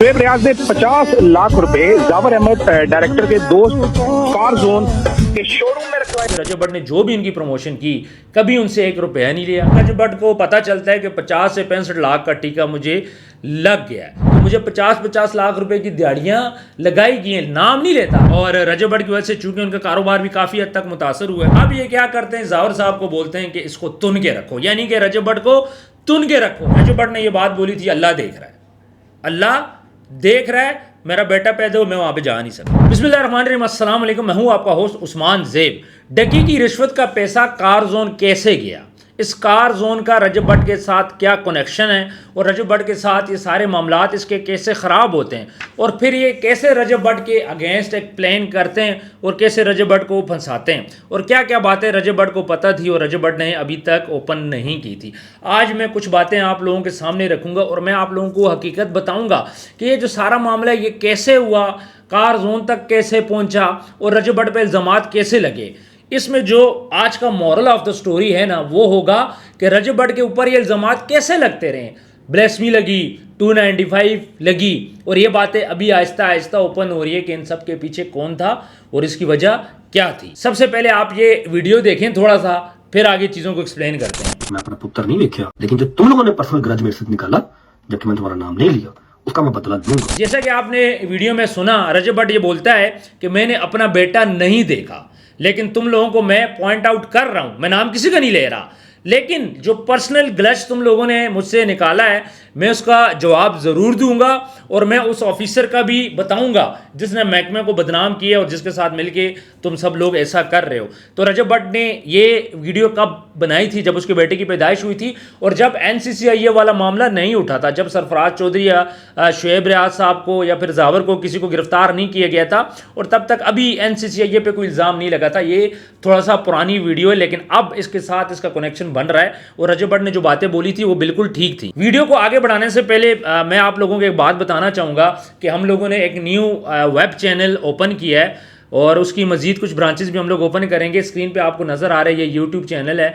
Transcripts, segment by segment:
शुएब रियाज ने 50 लाख रुपए जावर अहमद डायरेक्टर के दोस्त कार जोन के शोरूम में रखवाए। रजब भट्ट ने जो भी उनकी प्रमोशन की कभी उनसे 1 रुपया नहीं लिया। रजब भट्ट को पता चलता है कि 50 से 65 लाख का टीका मुझे लग गया है, तो मुझे 50-50 लाख रुपए की दिहाड़ियां लगाई गई हैं, नाम नहीं लेता। और रजब भट्ट की वजह से चूंकि उनका कारोबार भी काफी हद तक मुतासर हुआ है। अब ये क्या करते हैं, जावर साहब को बोलते हैं कि इसको तुन के रखो, यानी कि रजब भट्ट को तुन के रखो। रजब भट्ट ने यह बात बोली थी, अल्लाह देख रहा है, अल्लाह देख रहा है, मेरा बेटा पैदा हो, मैं वहां पे जा नहीं सकता। बिस्मिल्लाहिर्रहमानिर्रहीम, अस्सलाम वालेकुम, मैं हूं आपका होस्ट उस्मान ज़ेब। डकी की रिश्वत का पैसा कार जोन कैसे गया, इस कार जोन का रजब भट्ट के साथ क्या कनेक्शन है और रजब भट्ट के साथ ये सारे मामलात इसके कैसे ख़राब होते हैं और फिर ये कैसे रजब भट्ट के अगेंस्ट एक प्लान करते हैं और कैसे रजब भट्ट को फंसाते हैं और क्या क्या बातें रजब भट्ट को पता थी और रजब भट्ट ने अभी तक ओपन नहीं की थी। आज मैं कुछ बातें आप लोगों के सामने रखूँगा और मैं आप लोगों को हकीकत बताऊँगा कि ये जो सारा मामला है ये कैसे हुआ, कार जोन तक कैसे पहुँचा और रजब भट्ट पर इल्ज़ामात कैसे लगे। इसमें जो आज का मॉरल ऑफ द स्टोरी है ना, वो होगा कि रजब भट्ट के ऊपर ये इल्ज़ामात कैसे लगते रहे। ब्लेस्मी लगी, 295 लगी और ये बातें अभी आहिस्ता आहिस्ता ओपन हो रही है कि इन सब के पीछे कौन था और इसकी वजह क्या थी। सबसे पहले आप ये वीडियो देखें थोड़ा सा, फिर आगे चीज़ों को एक्सप्लेन करते हैं। मैं अपना पुत्र नहीं देखा, लेकिन जो तुम लोगों ने पर्सनल ग्रज मेरे से निकाला जबकि मैं तुम्हारा नाम नहीं लिया, उसका मैं बदला दूंगा। जैसा कि आपने वीडियो में सुना, रजब भट्ट ये बोलता है कि मैंने अपना बेटा नहीं देखा, लेकिन तुम लोगों को मैं पॉइंट आउट कर रहा हूं, मैं नाम किसी का नहीं ले रहा, लेकिन जो पर्सनल ग्लच तुम लोगों ने मुझसे निकाला है मैं उसका जवाब ज़रूर दूंगा और मैं उस ऑफिसर का भी बताऊंगा जिसने महकमे को बदनाम किया और जिसके साथ मिलके तुम सब लोग ऐसा कर रहे हो। तो रजब भट्ट ने ये वीडियो कब बनाई थी, जब उसके बेटे की पैदाइश हुई थी और जब NCCIA वाला मामला नहीं उठा था, जब सरफराज चौधरी या शुएब रियाज साहब को या फिर जावर को किसी को गिरफ्तार नहीं किया गया था और तब तक अभी NCCIA पे कोई इल्ज़ाम नहीं लगा था। ये थोड़ा सा पुरानी वीडियो है, लेकिन अब इसके साथ इसका कनेक्शन बन रहा है और रजब भट्ट ने जो बातें बोली थी वो बिल्कुल ठीक थी। वीडियो को आगे बढ़ाने से पहले मैं आप लोगों को एक बात बताना चाहूँगा कि हम लोगों ने एक न्यू वेब चैनल ओपन किया है और उसकी मज़ीद कुछ ब्रांचेस भी हम लोग ओपन करेंगे। स्क्रीन पे आपको नज़र आ रहा है ये यूट्यूब चैनल है,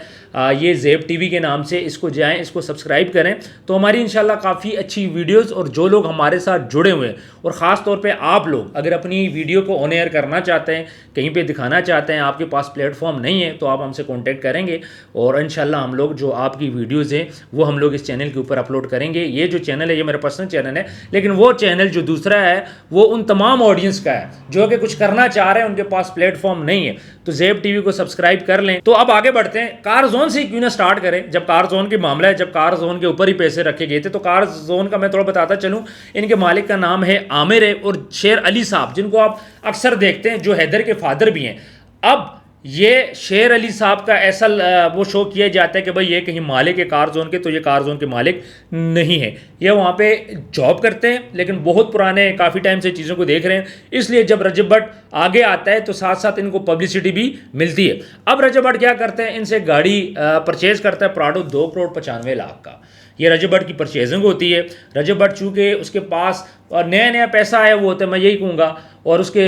ये ज़ेब टीवी के नाम से, इसको जाएं, इसको सब्सक्राइब करें तो हमारी इंशाल्लाह काफ़ी अच्छी वीडियोस और जो लोग हमारे साथ जुड़े हुए हैं और ख़ास तौर पे आप लोग अगर अपनी वीडियो को ऑन एयर करना चाहते हैं, कहीं पे दिखाना चाहते हैं, आपके पास प्लेटफॉर्म नहीं है तो आप हमसे कॉन्टेक्ट करेंगे और इंशाल्लाह हम लोग जो आपकी वीडियोज़ हैं वो हम लोग इस चैनल के ऊपर अपलोड करेंगे। ये जो चैनल है ये मेरा पर्सनल चैनल है, लेकिन वो चैनल जो दूसरा है वो उन तमाम ऑडियंस का है जो कि कुछ करना चाह रहे हैं, उनके पास प्लेटफॉर्म नहीं है, तो ज़ेब टीवी को सब्सक्राइब कर लें। तो अब आगे बढ़ते हैं, कार जोन से क्यों ना स्टार्ट करें। जब कार जोन के मामला है, जब कार जोन के ऊपर ही पैसे रखे गए थे तो कार जोन का मैं थोड़ा बताता चलूं। इनके मालिक का नाम है आमिर है और शेर अली साहब, जिनको आप अक्सर देखते हैं, जो हैदर के फादर भी हैं। अब ये शेर अली साहब का ऐसा वो शो किया जाता है कि भाई ये कहीं मालिक है कार जोन के, तो ये कार जोन के मालिक नहीं है, ये वहाँ पे जॉब करते हैं, लेकिन बहुत पुराने काफ़ी टाइम से चीज़ों को देख रहे हैं। इसलिए जब रजब भट्ट आगे आता है तो साथ साथ इनको पब्लिसिटी भी मिलती है। अब रजब भट्ट क्या करते हैं, इनसे गाड़ी परचेज करता है प्राडो 2,95,00,000 का। ये रजब भट्ट की परचेजिंग होती है। रजब भट्ट चूँकि उसके पास और नया नया पैसा आया वो होता है, मैं यही कहूँगा, और उसके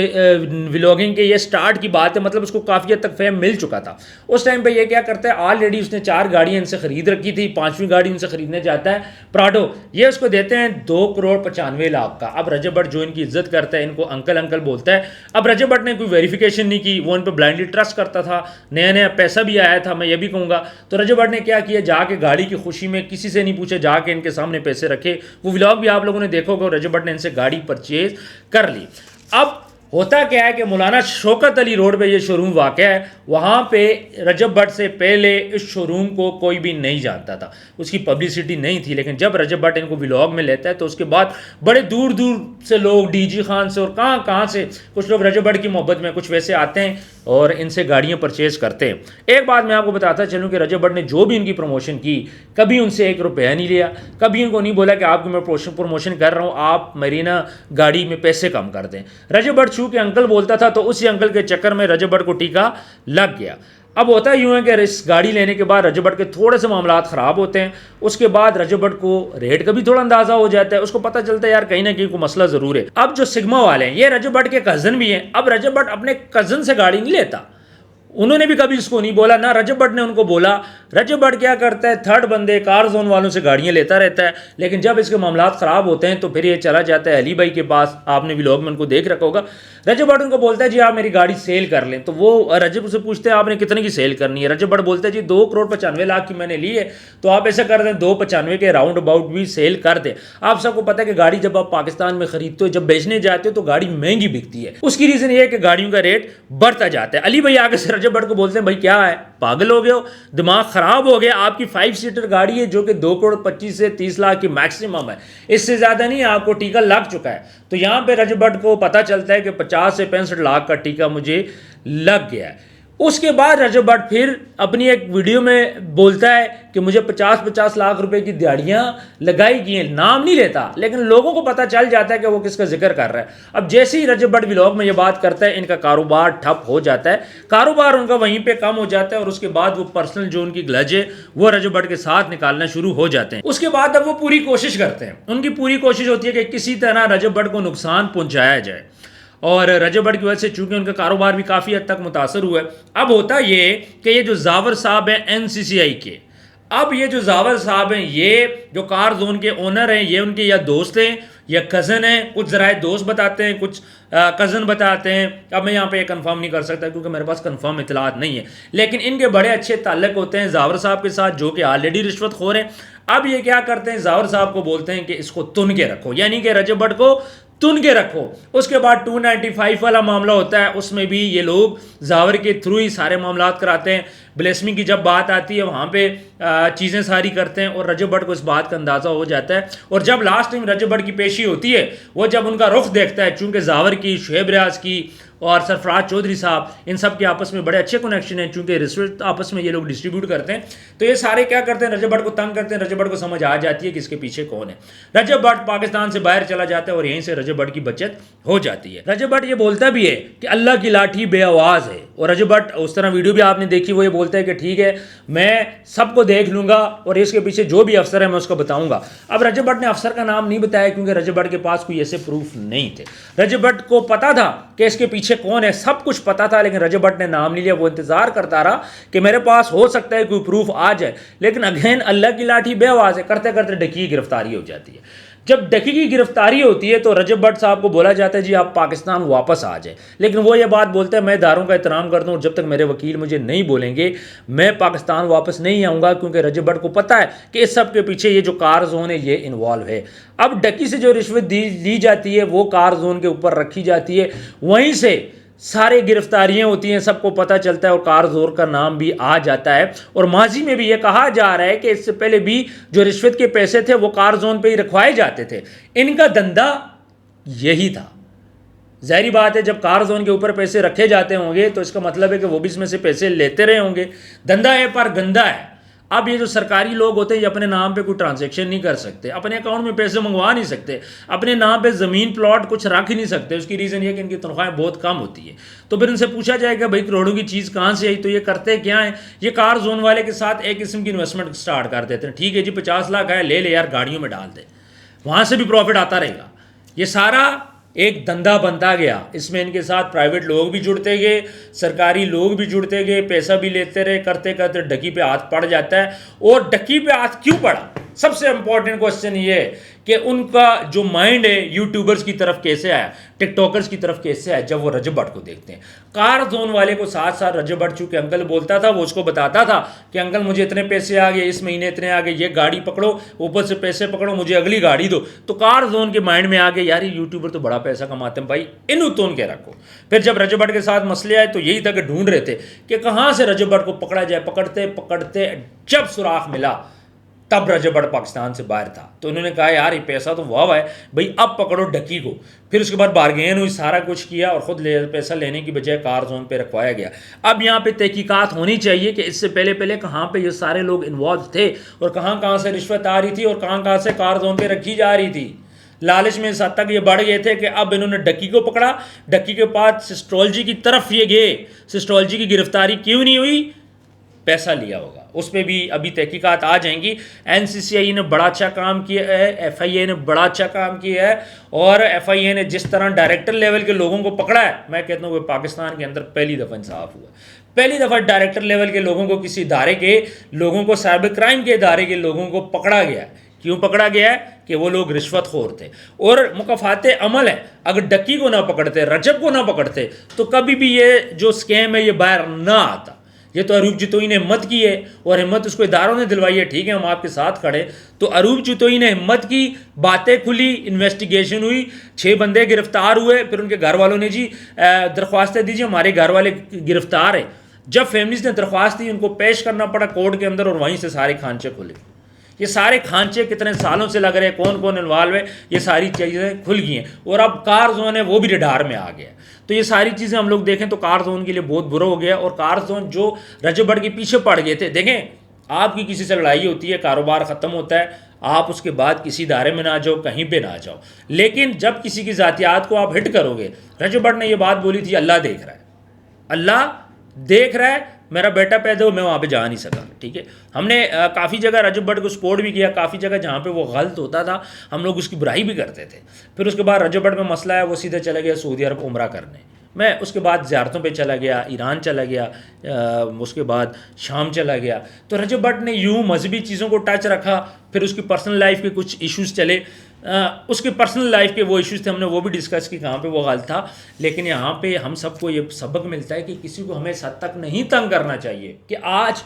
व्लॉगिंग के ये स्टार्ट की बात है, मतलब उसको काफ़ी हद तक फेम मिल चुका था। उस टाइम पे ये क्या करता है, ऑलरेडी उसने 4 गाड़ियाँ इनसे ख़रीद रखी थी, 5वीं गाड़ी उनसे ख़रीदने जाता है प्राडो, ये उसको देते हैं 2,95,00,000 का। अब रजब भट्ट जो इनकी इज्जत करता है, इनको अंकल अंकल बोलता है। अब रजब भट्ट ने कोई वेरिफिकेशन नहीं की, वो इन पर ब्लाइंडली ट्रस्ट करता था, नया नया पैसा भी आया था, मैं ये भी कहूँगा। तो रजब भट्ट ने क्या किया, जाके गाड़ी की खुशी में किसी से नहीं पूछे, जाके इनके सामने पैसे रखे। वो व्लॉग भी आप लोगों ने देखा होगा, रजब भट्ट ने इनसे गाड़ी परचेज कर ली। अब होता क्या है कि मौलाना शौकत अली रोड पे ये शोरूम वाक़ है, वहाँ पे रजब भट्ट से पहले इस शोरूम को कोई भी नहीं जानता था, उसकी पब्लिसिटी नहीं थी। लेकिन जब रजब भट्ट इनको व्लॉग में लेता है तो उसके बाद बड़े दूर दूर से लोग, DG खान से और कहाँ कहाँ से कुछ लोग रजब भट्ट की मोहब्बत में कुछ वैसे आते हैं और इनसे गाड़ियाँ परचेज करते हैं। एक बात मैं आपको बताता चलूँ कि रजब भट्ट ने जो भी इनकी प्रमोशन की कभी उनसे 1 रुपया नहीं लिया, कभी इनको नहीं बोला कि आपकी मैं प्रमोशन कर रहा हूँ, आप मेरी ना गाड़ी में पैसे कम कर दें। रजब भट्ट चूँकि अंकल बोलता था तो उसी अंकल के चक्कर में रजब भट्ट को टीका लग गया। अब होता यूँ है कि इस गाड़ी लेने के बाद रजब भट्ट के थोड़े से मामलात ख़राब होते हैं, उसके बाद रजब भट्ट को रेट का भी थोड़ा अंदाज़ा हो जाता है, उसको पता चलता है यार कहीं ना कहीं कोई मसला ज़रूर है। अब जो सिग्मा वाले हैं ये रजब भट्ट के कज़न भी हैं। अब रजब भट्ट अपने कज़न से गाड़ी नहीं लेता, उन्होंने भी कभी इसको नहीं बोला, ना रजब भट्ट ने उनको बोला। रजब भट्ट क्या करता है, थर्ड बंदे कार जोन वालों से गाड़ियां लेता रहता है, लेकिन जब इसके मामला ख़राब होते हैं तो फिर ये चला जाता है अली भाई के पास। आपने व्लॉग में उनको देख रखा होगा। रजब भट्ट उनको बोलता है जी आप मेरी गाड़ी सेल कर लें, तो वो रजब से पूछते हैं आपने कितने की सेल करनी है। रजब भट्ट बोलते हैं जी 2,95,00,000 की मैंने ली है, तो आप ऐसा कर दें 2,95 के राउंड अबाउट भी सेल कर दें। आप सबको पता है कि गाड़ी जब आप पाकिस्तान में खरीदते हो, जब बेचने जाते हो तो गाड़ी महंगी बिकती है। उसकी रीज़न ये है कि गाड़ियों का रेट बढ़ता जाता है। अली भाई आगे से रजब भट्ट को बोलते हैं भाई क्या है, पागल हो गए हो, दिमाग खराब हो गया, आपकी 5 सीटर गाड़ी है जो कि 2,25,00,000 से 30,00,000 की मैक्सिमम है, इससे ज़्यादा नहीं, आपको टीका लग चुका है। तो यहाँ पे रजब भट्ट को पता चलता है कि 50 से 65 लाख का टीका मुझे लग गया है। उसके बाद रजब भट्ट फिर अपनी एक वीडियो में बोलता है कि मुझे 50-50 लाख रुपए की दिहाड़ियाँ लगाई गई हैं, नाम नहीं लेता, लेकिन लोगों को पता चल जाता है कि वो किसका जिक्र कर रहा है। अब जैसे ही रजब भट्ट व्लॉग में ये बात करता है, इनका कारोबार ठप हो जाता है, कारोबार उनका वहीं पे कम हो जाता है, और उसके बाद वो पर्सनल जो उनकी ग्लज है वो रजब भट्ट के साथ निकालना शुरू हो जाते हैं। उसके बाद अब वो पूरी कोशिश करते हैं, उनकी पूरी कोशिश होती है कि किसी तरह रजब भट्ट को नुकसान पहुँचाया जाए, और रजब भट्ट की वजह से चूंकि उनका कारोबार भी काफ़ी हद तक मुतासर हुआ है। अब होता ये कि ये जो जावर साहब हैं NCCI के, अब ये जो जावर साहब हैं, ये जो कार जोन के ओनर हैं, ये उनके या दोस्त हैं या कज़न हैं, कुछ ज़राए दोस्त बताते हैं, कुछ कज़न बताते हैं। अब मैं यहाँ पे कंफर्म नहीं कर सकता क्योंकि मेरे पास कंफर्म इतलात नहीं है, लेकिन इनके बड़े अच्छे ताल्लुक होते हैं जावर साहब के साथ, जो कि ऑलरेडी रिश्वतखोर हैं। अब ये क्या करते हैं, जावर साहब को बोलते हैं कि इसको तुन के रखो, यानी कि रजब भट्ट को तुन के रखो। उसके बाद 295 वाला मामला होता है, उसमें भी ये लोग जावर के थ्रू ही सारे मामला कराते हैं। ब्लेसमी की जब बात आती है वहाँ पे चीज़ें सारी करते हैं, और रजब भट्ट को इस बात का अंदाज़ा हो जाता है। और जब लास्ट टाइम रजब भट्ट की पेशी होती है, वो जब उनका रुख देखता है, चूँकि जावर की, शुएब रियाज की और सरफराज चौधरी साहब, इन सब के आपस में बड़े अच्छे कनेक्शन हैं, चूँकि रिश्वत आपस में ये लोग डिस्ट्रीब्यूट करते हैं, तो ये सारे क्या करते हैं, रजब भट्ट को तंग करते हैं। रजब भट्ट को समझ आ जाती है कि इसके पीछे कौन है। रजब भट्ट पाकिस्तान से बाहर चला जाता है और यहीं से रजब भट्ट की बचत हो जाती है। रजब भट्ट ये बोलता भी है कि अल्लाह की लाठी बेआवाज़ है, और रजब भट्ट उस तरह वीडियो भी आपने देखी, वो ये बोलता है कि ठीक है मैं सबको देख लूँगा और इसके पीछे जो भी अफसर है मैं उसको बताऊँगा। अब रजब भट्ट ने अफसर का नाम नहीं बताया क्योंकि रजब भट्ट के पास कोई ऐसे प्रूफ नहीं थे। रजब भट्ट को पता था कि इसके पीछे कौन है, सब कुछ पता था, लेकिन रजब भट्ट ने नाम नहीं लिया। वो इंतजार करता रहा कि मेरे पास हो सकता है कोई प्रूफ आ जाए, लेकिन अगेन अल्लाह की लाठी बेआवाज़ है, करते करते डकी की गिरफ्तारी हो जाती है। जब डकी की गिरफ्तारी होती है तो रजब भट्ट साहब को बोला जाता है जी आप पाकिस्तान वापस आ जाए, लेकिन वो ये बात बोलते हैं मैं इदारों का एहतराम करता हूँ, जब तक मेरे वकील मुझे नहीं बोलेंगे मैं पाकिस्तान वापस नहीं आऊँगा, क्योंकि रजब भट्ट को पता है कि इस सब के पीछे ये जो कार जोन है ये इन्वॉल्व है। अब डकी से जो रिश्वत ली जाती है वो कार जोन के ऊपर रखी जाती है, वहीं से सारे गिरफ्तारियां होती हैं, सबको पता चलता है और कार जोर का नाम भी आ जाता है। और माजी में भी ये कहा जा रहा है कि इससे पहले भी जो रिश्वत के पैसे थे वो कार जोन पे ही रखवाए जाते थे। इनका धंधा यही था। ज़ाहिर बात है जब कार जोन के ऊपर पैसे रखे जाते होंगे तो इसका मतलब है कि वो भी इसमें से पैसे लेते रहे होंगे। धंधा है पर गंदा है। अब ये जो सरकारी लोग होते हैं ये अपने नाम पे कोई ट्रांजैक्शन नहीं कर सकते, अपने अकाउंट में पैसे मंगवा नहीं सकते, अपने नाम पे ज़मीन प्लॉट कुछ रख ही नहीं सकते। उसकी रीज़न ये कि इनकी तनख्वाहें बहुत कम होती है। तो फिर इनसे पूछा जाएगा भाई करोड़ों की चीज़ कहाँ से आई, तो ये करते क्या है, ये कार जोन वाले के साथ एक किस्म की इन्वेस्टमेंट स्टार्ट कर देते हैं। ठीक है जी 50 लाख है, ले यार गाड़ियों में डाल दे, वहाँ से भी प्रॉफिट आता रहेगा। ये सारा एक धंधा बनता गया। इसमें इनके साथ प्राइवेट लोग भी जुड़ते गए, सरकारी लोग भी जुड़ते गए, पैसा भी लेते रहे, करते करते डकी पे हाथ पड़ जाता है। और डकी पे हाथ क्यों पड़ा, सबसे इंपॉर्टेंट क्वेश्चन ये है कि उनका जो माइंड है यूट्यूबर्स की तरफ कैसे आया, टिकटॉकर्स की तरफ कैसे आया, जब वो रजब भट्ट को देखते हैं। कार जोन वाले को साथ साथ रजब भट्ट चूँकि अंकल बोलता था, वो उसको बताता था कि अंकल मुझे इतने पैसे आ गए, इस महीने इतने आ गए, ये गाड़ी पकड़ो, ऊपर से पैसे पकड़ो, मुझे अगली गाड़ी दो। तो कार जोन के माइंड में आ गए यार ये यूट्यूबर तो बड़ा पैसा कमाते हैं भाई, इन तोन के रखो। फिर जब रजब भट्ट के साथ मसले आए तो यही था कि ढूंढ रहे थे कि कहाँ से रजब भट्ट को पकड़ा जाए। पकड़ते पकड़ते जब सुराख मिला तब रजब भट्ट पाकिस्तान से बाहर था, तो उन्होंने कहा यार ये पैसा तो वाह है भाई, अब पकड़ो डकी को। फिर उसके बाद बारगेन हुई, सारा कुछ किया और ख़ुद पैसा लेने की बजाय कार जोन पे रखवाया गया। अब यहाँ पे तहकीकात होनी चाहिए कि इससे पहले कहाँ पे ये सारे लोग इन्वॉल्व थे और कहाँ से रिश्वत आ रही थी और कहाँ से कार जोन पे रखी जा रही थी। लालच में इस हद तक ये बढ़ गए थे कि अब इन्होंने डकी को पकड़ा, डकी के बाद सिस्टोलॉजी की तरफ ये गए। सिस्टोलॉजी की गिरफ्तारी क्यों नहीं हुई, पैसा लिया होगा। उस पर भी अभी तहकीकात आ जाएंगी। NCCI ने बड़ा अच्छा काम किया है, FIA ने बड़ा अच्छा काम किया है, और FIA ने जिस तरह डायरेक्टर लेवल के लोगों को पकड़ा है, मैं कहता हूँ कि पाकिस्तान के अंदर पहली दफ़ा इंसाफ हुआ। पहली दफ़ा डायरेक्टर लेवल के लोगों को, किसी इदारे के लोगों को, साइबर क्राइम के इदारे के लोगों को पकड़ा गया है। क्यों पकड़ा गया है? कि वो लोग रिश्वतखोर थे। और मुकफ़ाते अमल है, अगर डक्की को ना पकड़ते, रजब को ना पकड़ते, तो कभी भी ये जो स्कैम है ये बाहर ना आता। ये तो अरूब जतोई ने हिम्मत की है, और हिम्मत उसको इदारों ने दिलवाई है। ठीक है, हम आपके साथ खड़े। तो अरूब जतोई ने हिम्मत की, बातें खुली, इन्वेस्टिगेशन हुई, 6 बंदे गिरफ्तार हुए। फिर उनके घर वालों ने जी दरख्वास्तें दीजिए, हमारे घर वाले गिरफ्तार है। जब फैमिलीज ने दरख्वास्त दी, उनको पेश करना पड़ा कोर्ट के अंदर, और वहीं से सारे खांचे खुले। ये सारे खांचे कितने सालों से लग रहे हैं, कौन कौन इन्वॉल्व है, ये सारी चीज़ें खुल गई हैं। और अब कार जोन है वो भी रडार में आ गया। तो ये सारी चीज़ें हम लोग देखें तो कार जोन के लिए बहुत बुरा हो गया। और कार जोन जो रजब भट्ट के पीछे पड़ गए थे, देखें आपकी किसी से लड़ाई होती है, कारोबार ख़त्म होता है, आप उसके बाद किसी इदारे में ना जाओ, कहीं पे ना जाओ, लेकिन जब किसी की ज़ातियात को आप हिट करोगे, रजब भट्ट ने ये बात बोली थी, अल्लाह देख रहा है, अल्लाह देख रहा है, मेरा बेटा पैदा हो, मैं वहाँ पे जा नहीं सका। ठीक है, हमने काफ़ी जगह रजब भट्ट को सपोर्ट भी किया, काफ़ी जगह जहाँ पे वो गलत होता था हम लोग उसकी बुराई भी करते थे। फिर उसके बाद रजब भट्ट में मसला है, वो सीधे चला गया सऊदी अरब उम्रा करने। मैं उसके बाद ज़ियारतों पे चला गया, ईरान चला गया, उसके बाद शाम चला गया। तो रजब भट्ट ने यूँ मजहबी चीज़ों को टच रखा। फिर उसकी पर्सनल लाइफ के कुछ इश्यूज़ चले, उसके पर्सनल लाइफ के वो इश्यूज़ थे, हमने वो भी डिस्कस की कहाँ पे वो गलत था। लेकिन यहाँ पे हम सबको ये सबक मिलता है कि किसी को हमें इस हद तक नहीं तंग करना चाहिए कि आज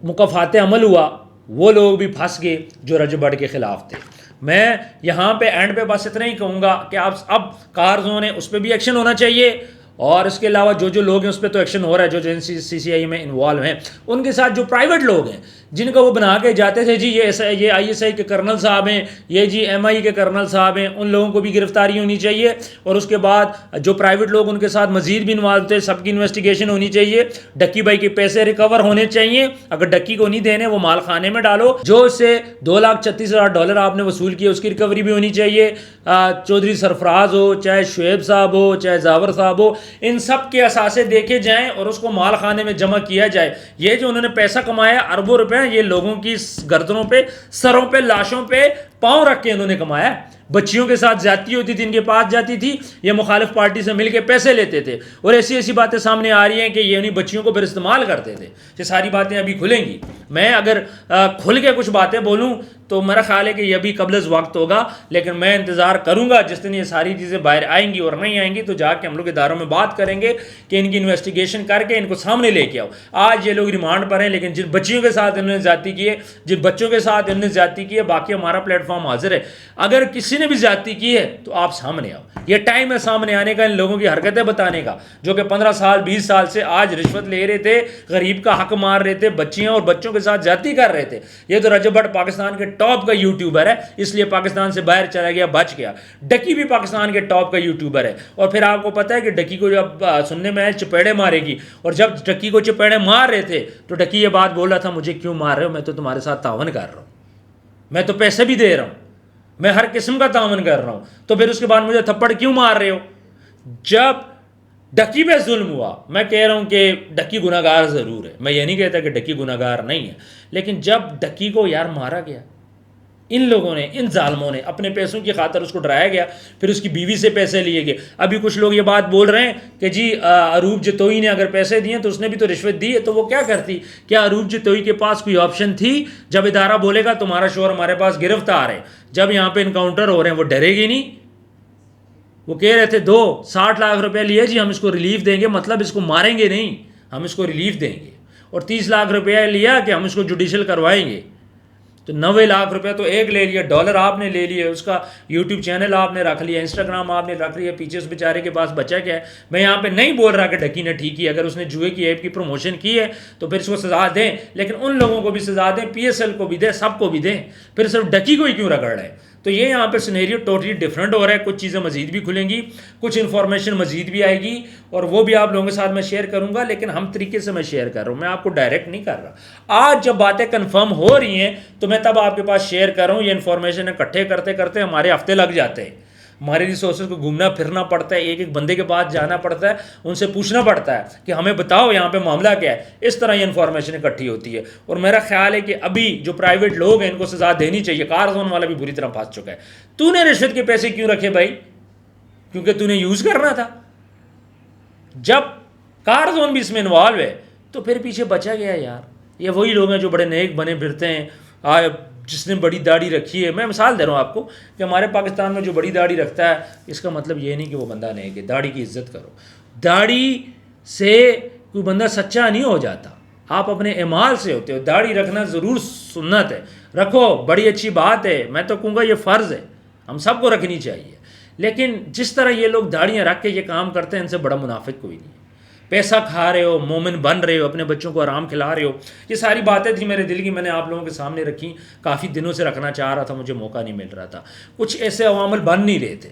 मुकफ़ाते अमल हुआ, वो लोग भी फंस गए जो रजब भट्ट के ख़िलाफ़ थे। मैं यहाँ पे एंड पे बस इतना ही कहूँगा कि आप अब कार जोन है उस पर भी एक्शन होना चाहिए, और इसके अलावा जो लोग हैं उस पर तो एक्शन हो रहा है, जो NCCI में इन्वॉल्व हैं, उनके साथ जो प्राइवेट लोग हैं जिनको वो बना के जाते थे, जी ये ISI के कर्नल साहब हैं, ये जी MI के कर्नल साहब हैं, उन लोगों को भी गिरफ्तारी होनी चाहिए। और उसके बाद जो प्राइवेट लोग उनके साथ मजीद भी इन्वॉल्व थे, सबकी इन्वेस्टिगेशन होनी चाहिए। डक्की भाई के पैसे रिकवर होने चाहिए, अगर डक्की को नहीं देने वो माल खाने में डालो। जो इससे $2,36,000 आपने वसूल किए उसकी रिकवरी भी होनी चाहिए। चौधरी सरफराज हो, चाहे शुएब साहब हो, चाहे जावर साहब हो, इन सब के असासे देखे जाएं और उसको माल खाने में जमा किया जाए। ये जो उन्होंने पैसा कमाया अरबों रुपए, ये लोगों की गर्दनों पे, सरों पे, लाशों पे पांव रख के इन्होंने कमाया। बच्चियों के साथ ज्यादती होती थी, इनके पास जाती थी, ये मुखालिफ पार्टी से मिलके पैसे लेते थे। और ऐसी ऐसी बातें सामने आ रही हैं कि ये उन्हीं बच्चियों को फिर इस्तेमाल करते थे। ये सारी बातें अभी खुलेंगी। मैं अगर खुल के कुछ बातें बोलूं तो मेरा ख्याल है कि ये भी कबल वक्त होगा, लेकिन मैं इंतज़ार करूंगा जिस दिन ये सारी चीज़ें बाहर आएंगी। और नहीं आएंगी तो जाके हम लोग इदारों में बात करेंगे कि इनकी इन्वेस्टिगेशन करके इनको सामने लेके आओ। आज ये लोग रिमांड पर हैं, लेकिन जिन बच्चियों के साथ इन्होंने ज्यादती की है, जिन बच्चों के साथ इन्होंने ज्यादती की है, बाकी हमारा प्लेटफॉर्म हाजिर है। अगर किसी ने भी ज्यादती की है तो आप सामने आओ। ये टाइम है सामने आने का, इन लोगों की हरकतें बताने का, जो कि 15 साल 20 साल से आज रिश्वत ले रहे थे, गरीब का हक मार रहे थे, बच्चियां और बच्चों के साथ ज्यादती कर रहे थे। ये तो रजब भट्ट पाकिस्तान के टॉप का यूट्यूबर है, इसलिए पाकिस्तान से बाहर चला गया, बच गया। डकी भी पाकिस्तान के टॉप का यूट्यूबर है। और फिर आपको पता है कि डकी को जब सुनने में चपेड़े मारेगी, और जब डकी को चपेड़े मार रहे थे तो डकी ये बात बोल रहा था, मुझे क्यों मार रहे हो, मैं तो तुम्हारे साथ तावन कर रहा हूं, मैं तो पैसे भी दे रहा हूं, मैं हर किस्म का तावन कर रहा हूं, तो फिर उसके बाद मुझे थप्पड़ क्यों मार रहे हो। जब डकी पे जुल्म हुआ, मैं कह रहा हूं कि डकी गुनाहगार जरूर है, मैं ये नहीं कहता कि डकी गुनाहगार नहीं है, लेकिन जब डकी को यार मारा गया, इन लोगों ने, इन जालमों ने अपने पैसों की खातर उसको डराया गया, फिर उसकी बीवी से पैसे लिए गए। अभी कुछ लोग ये बात बोल रहे हैं कि जी अरूब जतोई ने अगर पैसे दिए तो उसने भी तो रिश्वत दी है, तो वो क्या करती। क्या अरूब जतोई के पास कोई ऑप्शन थी? जब इदारा बोलेगा तुम्हारा शोहर हमारे पास गिरफ्तार है, जब यहाँ पे इनकाउंटर हो रहे हैं, वो डरेगी नहीं? वो कह रहे थे 60 लाख रुपए लिए जी, हम इसको रिलीफ देंगे, मतलब इसको मारेंगे नहीं, हम इसको रिलीफ देंगे। और 30 लाख रुपया लिया कि हम इसको जुडिशल करवाएंगे। तो 90 लाख रुपए तो एक ले लिया, डॉलर आपने ले लिए, उसका यूट्यूब चैनल आपने रख लिया, इंस्टाग्राम आपने रख लिया, पीछे उस बेचारे के पास बचा क्या है। मैं यहाँ पे नहीं बोल रहा कि डकी ने ठीक की, अगर उसने जुए की ऐप की प्रमोशन की है तो फिर इसको सजा दें, लेकिन उन लोगों को भी सजा दें, PSL को भी दें, सबको भी दें, फिर सिर्फ डकी को ही क्यों रगड़ रहे हैं। तो ये यहाँ पे सिनेरियो टोटली डिफरेंट हो रहा है। कुछ चीज़ें मजीद भी खुलेंगी, कुछ इन्फॉर्मेशन मजीद भी आएगी, और वो भी आप लोगों के साथ मैं शेयर करूंगा, लेकिन हम तरीके से मैं शेयर कर रहा हूँ, मैं आपको डायरेक्ट नहीं कर रहा। आज जब बातें कंफर्म हो रही हैं तो मैं तब आपके पास शेयर कर रहा हूँ। ये इन्फॉर्मेशन इकट्ठे करते करते हमारे हफ्ते लग जाते हैं। हमारे रिसोर्सेज को घूमना फिरना पड़ता है, एक एक बंदे के पास जाना पड़ता है, उनसे पूछना पड़ता है कि हमें बताओ यहाँ पे मामला क्या है। इस तरह ये इन्फॉर्मेशन इकट्ठी होती है। और मेरा ख्याल है कि अभी जो प्राइवेट लोग हैं इनको सज़ा देनी चाहिए। कार जोन वाला भी बुरी तरह फंस चुका है। तूने रिश्वत के पैसे क्यों रखे भाई? क्योंकि तूने यूज़ करना था। जब कार जोन भी इसमें इन्वॉल्व है तो फिर पीछे बचा गया यार। ये वही लोग हैं जो बड़े नेक बने फिरते हैं, जिसने बड़ी दाढ़ी रखी है। मैं मिसाल दे रहा हूँ आपको कि हमारे पाकिस्तान में जो बड़ी दाढ़ी रखता है, इसका मतलब ये नहीं कि वो बंदा नेक है। दाढ़ी की इज्जत करो। दाढ़ी से कोई बंदा सच्चा नहीं हो जाता, आप अपने अमाल से होते हो। दाढ़ी रखना ज़रूर सुन्नत है, रखो, बड़ी अच्छी बात है। मैं तो कहूँगा ये फ़र्ज़ है, हम सबको रखनी चाहिए। लेकिन जिस तरह ये लोग दाढ़ियाँ रख के ये काम करते हैं, इनसे बड़ा मुनाफिक कोई नहीं है। पैसा खा रहे हो, मोमिन बन रहे हो, अपने बच्चों को आराम खिला रहे हो। ये सारी बातें थी मेरे दिल की, मैंने आप लोगों के सामने रखी। काफ़ी दिनों से रखना चाह रहा था, मुझे मौका नहीं मिल रहा था। कुछ ऐसे अवामल बन नहीं रहे थे,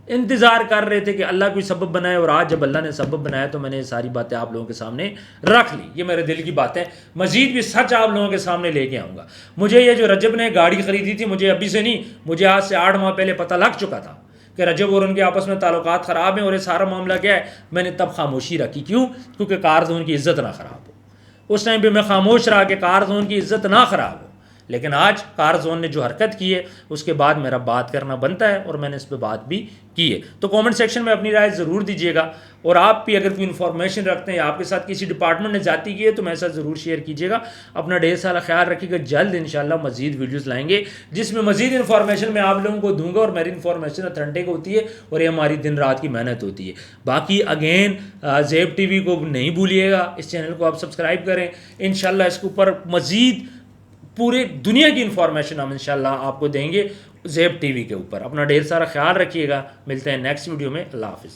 इंतज़ार कर रहे थे कि अल्लाह कोई सबब बनाए। और आज जब अल्लाह ने सबब बनाया तो मैंने ये सारी बातें आप लोगों के सामने रख ली। ये मेरे दिल की बातें, मज़ीद भी सच आप लोगों के सामने लेके आऊँगा। मुझे ये जो रजब ने गाड़ी ख़रीदी थी, मुझे अभी से नहीं, मुझे आज से 8 माह पहले पता लग चुका था कि रजब और उनके आपस में ताल्लुकात ख़राब हैं और ये सारा मामला क्या है। मैंने तब खामोशी रखी। क्यों? क्योंकि कार जोन की इज़्ज़त ना ख़राब हो। उस टाइम पे मैं खामोश रहा कि कार जोन की इज़्ज़त ना ख़राब हो। लेकिन आज कार जोन ने जो हरकत की है उसके बाद मेरा बात करना बनता है और मैंने इस पर बात भी की है। तो कमेंट सेक्शन में अपनी राय ज़रूर दीजिएगा। और आप भी अगर कोई इन्फॉर्मेशन रखते हैं या आपके साथ किसी डिपार्टमेंट ने जाती की है तो मेरे साथ ज़रूर शेयर कीजिएगा। अपना ढेर सारा ख्याल रखिएगा। जल्द इंशाल्लाह मज़ीद वीडियोज़ लाएंगे जिसमें मज़ीद इन्फॉर्मेशन मैं आप लोगों को दूंगा। और मेरी इन्फॉर्मेशन ऑथेंटिक होती है और ये हमारी दिन रात की मेहनत होती है। बाकी अगेन ज़ेब TV को नहीं भूलिएगा, इस चैनल को आप सब्सक्राइब करें। इंशाल्लाह इसके ऊपर मज़ीद पूरे दुनिया की इन्फॉर्मेशन हम इंशाल्लाह आपको देंगे ज़ेब TV के ऊपर। अपना ढेर सारा ख्याल रखिएगा। मिलते हैं नेक्स्ट वीडियो में। अल्लाह हाफ़िज़।